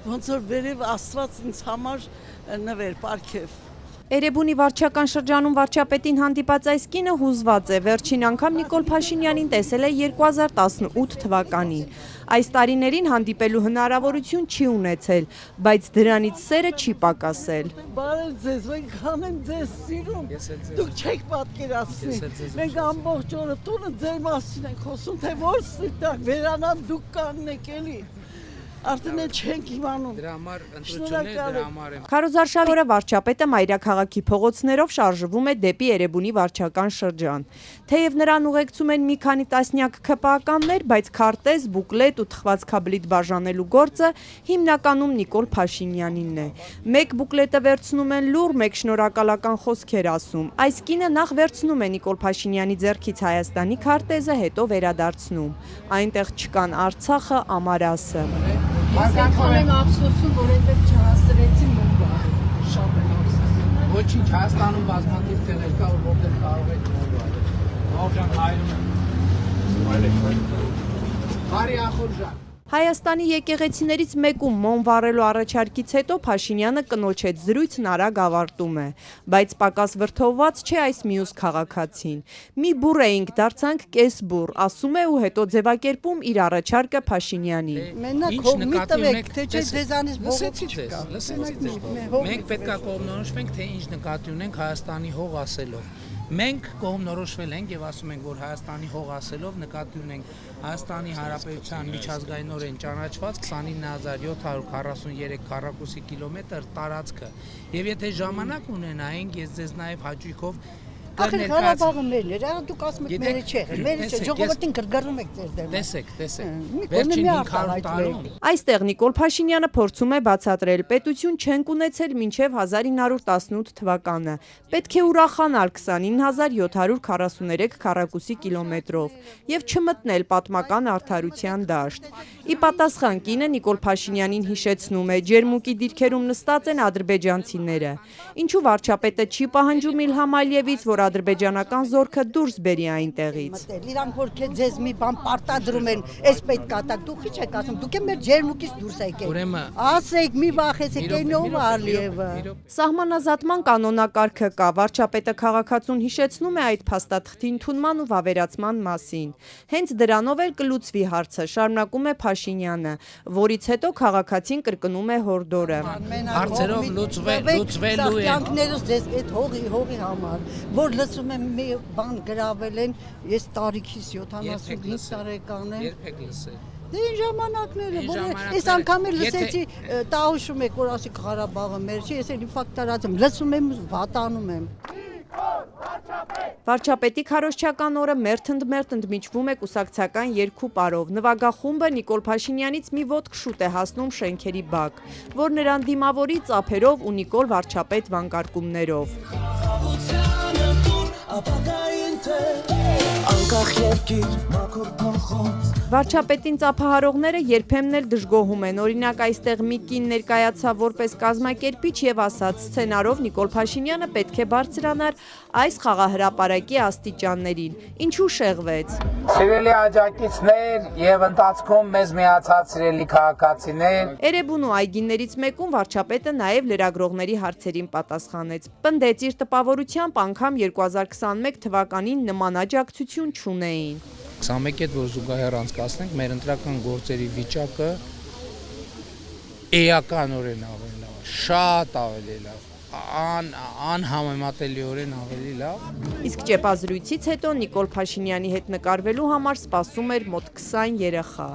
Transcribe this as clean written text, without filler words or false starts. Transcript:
ոնց որ վերև Աստված ինձ համար նվեր պարգև։ Էրեբունի վարչական շրջանում վարչապետին հանդիպած այս կինը հուզված է, վերջին անգամ Նիկոլ Փաշինյանին տեսել է 2018 թվականին։ Այս տարիներին հանդիպելու հնարավորություն չի ունեցել, բայց դրանից սերը չի պակասել։ Բարև ձեզ, մենք հանեմ ձեզ սիրում, դուք չեք պատկերացնի, մենք ամբողջ օրը տունը ձեր մասին ենք խոսում, թե որ սրտակ վերանամ դուք կաննեք էլի։ Արդեն էլ չենք իմանում։ Դրա համար ընտրություններ, դրա համար եմ։ Քարոզարշավը վարչապետը մայրաքաղաքի փողոցներով շարժվում է դեպի Էրեբունի վարչական շրջան։ Թեև նրան ուղեկցում են մի քանի տասնյակ ՔՊԱ-կաններ, բայց քարտեզ, բուկլետ ու թխվածքաբլիթ բաժանելու գործը հիմնականում Նիկոլ Փաշինյանինն է։ Մեկ բուկլետը վերցնում են լուռ, մեկ շնորհակալական խոսքեր ասում։ Այս կինը նախ վերցնում է Նիկոլ Փաշինյանի ձեռքից Հայաստանի քարտեզը, հետո վերադարձնում։ Այնտեղ չկան Արցախը, Ամարասը։ Ես այնքան եմ ափսոսում, որ այնտեղ չհասցրեցի մոմբար, շատ եմ ափսոսում։ Ոչինչ, Հայաստանում բազմաթիվ տեղեր կա, որտեղ կարող եք մոմբար։ Ողջան հայրում եմ։ Բարի ախորժան։ Հայաստանի եկեղեցիներից մեկում մոմ վառելու առաջարկից հետո Փաշինյանը կնոջ հետ զրույցն արագ ավարտում է, բայց պակաս վրդովված չէ այս մյուս քաղաքացին։ Մի բուռ էինք, դարձանք կես բուռ, ասում է ու հետո ձևակերպում իր առաջարկը Փաշինյանին։ Մենակ հող մի տվեք, թե չէ ձեզանից բողոք չկա։ Մենք պետք է կողմնորոշվենք, թե ինչ նկատի ունենք Հայաստանի հող ասելով։ Մենք կողմնորոշվել ենք եւ ասում ենք, որ Հայաստանի հող ասելով նկատի ունենք Հայաստանի Հանրապետության միջազգայինորեն ճանաչված 29743 քառակուսի կիլոմետր տարածքը եւ եթե ժամանակ ունենայինք, ես ձեզ նաեւ հաճույքով Ախր Ղարաբաղը մերն էր, դուք ասում եք մերը չէ, մերը չէ, ժողովրդին գրգռում եք ձեր դերն։ Տեսեք, վերջին 500 տարում։ Այստեղ Նիկոլ Փաշինյանը փորձում է բացատրել, պետություն չենք ունեցել մինչև 1918 թվականը։ Պետք է ուրախանալ 29743 քառակուսի կիլոմետրով եւ չմտնել պատմական արդարության դաշտ։ Ի պատասխան կինը Նիկոլ Փաշինյանին հիշեցնում է, ջերմուկի դիրքերում նստած են ադրբեջանցիները։ Ինչու վարչապետը չի պահանջում Իլհամ Ալիևից, որ ադրբեջանական զորքը դուրս բերի այնտեղից։ Իրանք որ ձեզ մի բան պարտադրում են, էս պետք է տակ, դուք ի՞նչ եք ասում, դուք մեր ջերմուկից դուրս եկեք։ Ասեք, մի վախեցեք, այնով Ալիևը։ Սահմանազատման կանոնակարգը կա, վարչապետը քաղաքացուն հիշեցնում է այդ փաստաթղթի ընդունման ու վավերացման մասին։ Հենց դրանով էլ կլուծվի հարցը, շարունակում է Փաշինյանը, որից հետո քաղաքացին կրկնում է հորդորը։ Հարցերով լուծվելու են։ Կյանքներս ձեզ այդ հողի համար, որ լսում եմ մի բան գրավել են, ես տարիքիս 75 տարեկան եմ։ Երբեք լսել։ Դե այն ժամանակները, որ այս անգամ էլ լսեցի, տահուշում եք, որ ասի Ղարաբաղը մեր չի, ես էլ ինֆակտ տարածում, լսում եմ, վատանում եմ։ Վարչապետի քարոզչական օրը մերթ ընդմիջվում է կուսակցական երկու պարով։ Նվագախումբը Նիկոլ Փաշինյանից մի ոտք շուտ է հասնում շենքերի բակ, որ նրան դիմավորի ծափերով ու Նիկոլ վարչապետ վանկարկումներով։ Վարչապետին ծափահարողները երբեմն էլ դժգոհում են, օրինակ այստեղ մի կին ներկայացավ որպես կազմակերպիչ եւ ասաց սցենարով Նիկոլ Փաշինյանը պետք է բարձրանար այս խաղահրապարակի աստիճաններին, ինչու շեղվեց։ Սիրելի աջակիցներ եւ ընթացքում մեզ միացած սիրելի քաղաքացիներ։ Էրեբունու այգիներից մեկում վարչապետը նաեւ լրագրողների հարցերին պատասխանեց։ Պնդեց իր տպավորությամբ անգամ 2021 թվականին նման աջակցություն չունեին։ 21 հետ որ զուգահեռ անցկացնենք, մեր ընտրական գործերի վիճակը էականորեն ավելի լավ, շատ ավելի լավ, անհամեմատելիորեն ավելի լավ։ Իսկ ճեպազրույցից հետո Նիկոլ Փաշինյանի հետ նկարվելու համար սպասում էր մոտ 20 երեխա։